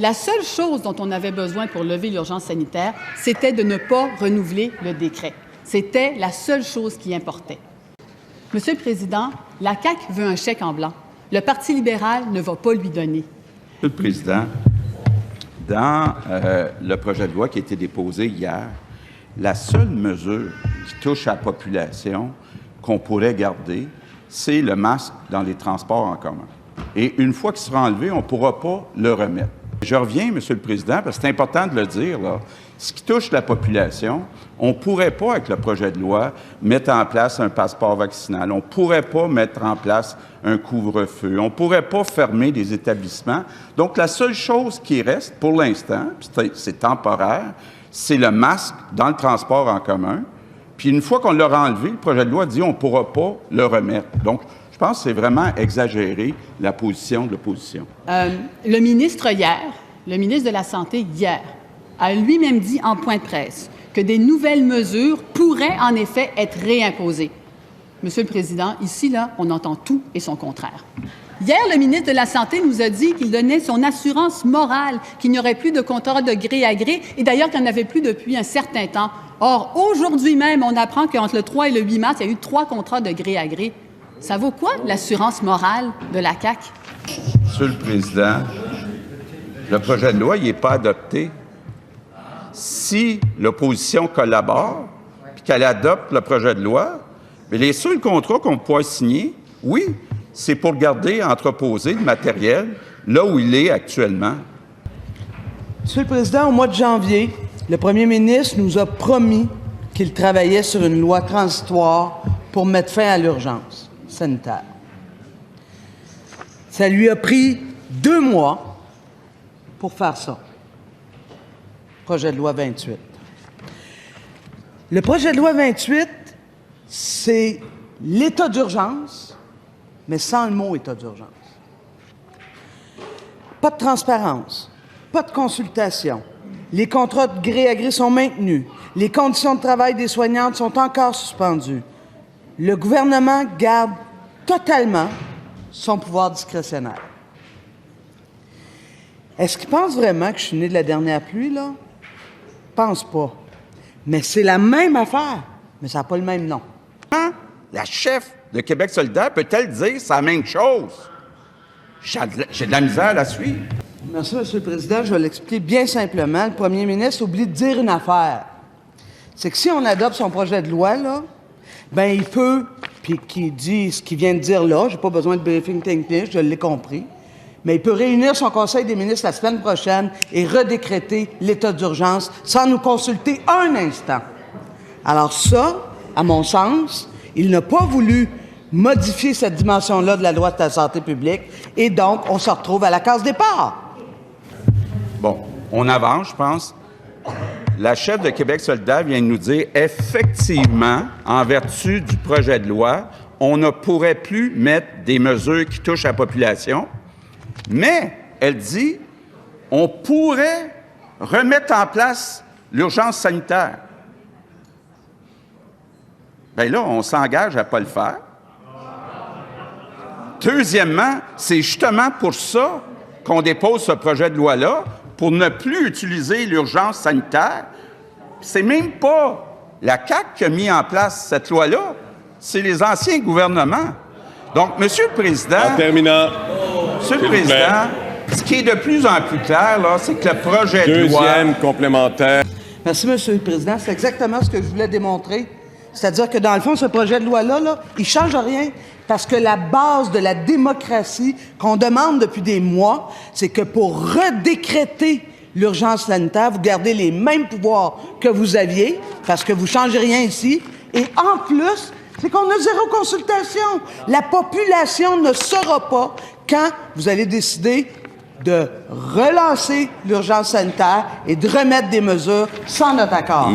La seule chose dont on avait besoin pour lever l'urgence sanitaire, c'était de ne pas renouveler le décret. C'était la seule chose qui importait. Monsieur le Président, la CAQ veut un chèque en blanc. Le Parti libéral ne va pas lui donner. Monsieur le Président, dans le projet de loi qui a été déposé hier, la seule mesure qui touche à la population qu'on pourrait garder, c'est le masque dans les transports en commun. Et une fois qu'il sera enlevé, on ne pourra pas le remettre. Je reviens, Monsieur le Président, parce que c'est important de le dire, là. Ce qui touche la population, on ne pourrait pas, avec le projet de loi, mettre en place un passeport vaccinal. On ne pourrait pas mettre en place un couvre-feu. On ne pourrait pas fermer des établissements. Donc, la seule chose qui reste, pour l'instant, c'est temporaire, c'est le masque dans le transport en commun. Puis, une fois qu'on l'aura enlevé, le projet de loi dit qu'on ne pourra pas le remettre. Donc, je pense que c'est vraiment exagéré la position de l'opposition. Le ministre de la Santé hier, a lui-même dit en point de presse que des nouvelles mesures pourraient en effet être réimposées. Monsieur le Président, ici, là, on entend tout et son contraire. Hier, le ministre de la Santé nous a dit qu'il donnait son assurance morale, qu'il n'y aurait plus de contrat de gré à gré, et d'ailleurs qu'il n'y en avait plus depuis un certain temps. Or, aujourd'hui même, on apprend qu'entre le 3 et le 8 mars, il y a eu 3 contrats de gré à gré. Ça vaut quoi, l'assurance morale de la CAQ? Monsieur le Président, le projet de loi, il n'est pas adopté. Si l'opposition collabore et qu'elle adopte le projet de loi, mais les seuls contrats qu'on peut signer, oui, c'est pour garder entreposé le matériel là où il est actuellement. Monsieur le Président, au mois de janvier, le premier ministre nous a promis qu'il travaillait sur une loi transitoire pour mettre fin à l'urgence sanitaire. Ça lui a pris 2 mois pour faire ça. Projet de loi 28. Le projet de loi 28, c'est l'état d'urgence, mais sans le mot état d'urgence. Pas de transparence, pas de consultation. Les contrats de gré à gré sont maintenus. Les conditions de travail des soignantes sont encore suspendues. Le gouvernement garde totalement son pouvoir discrétionnaire. Est-ce qu'il pense vraiment que je suis né de la dernière pluie, là? Pense pas. Mais c'est la même affaire, mais ça n'a pas le même nom. La chef de Québec solidaire peut-elle dire c'est la même chose? J'ai de la misère à la suivre. Merci, Monsieur le Président. Je vais l'expliquer bien simplement. Le premier ministre oublie de dire une affaire. C'est que si on adopte son projet de loi, là, ben il peut, puis qu'il dit ce qu'il vient de dire là, j'ai pas besoin de briefing technique, je l'ai compris, mais il peut réunir son conseil des ministres la semaine prochaine et redécréter l'état d'urgence sans nous consulter un instant. Alors ça, à mon sens, il n'a pas voulu modifier cette dimension-là de la loi de la santé publique et donc on se retrouve à la case départ. Bon, on avance, je pense. La chef de Québec solidaire vient de nous dire, effectivement, en vertu du projet de loi, on ne pourrait plus mettre des mesures qui touchent la population, mais elle dit, on pourrait remettre en place l'urgence sanitaire. Bien là, on s'engage à ne pas le faire. Deuxièmement, c'est justement pour ça qu'on dépose ce projet de loi-là, pour ne plus utiliser l'urgence sanitaire. C'est même pas la CAQ qui a mis en place cette loi-là, c'est les anciens gouvernements. Donc, Monsieur le Président... En terminant. Monsieur le Président, ce qui est de plus en plus clair, là, c'est que le projet de loi... Deuxième complémentaire. Merci, Monsieur le Président. C'est exactement ce que je voulais démontrer. C'est-à-dire que, dans le fond, ce projet de loi-là, là, il ne change rien parce que la base de la démocratie qu'on demande depuis des mois, c'est que pour redécréter l'urgence sanitaire, vous gardez les mêmes pouvoirs que vous aviez parce que vous ne changez rien ici. Et en plus, c'est qu'on a 0 consultation. La population ne saura pas quand vous allez décider de relancer l'urgence sanitaire et de remettre des mesures sans notre accord.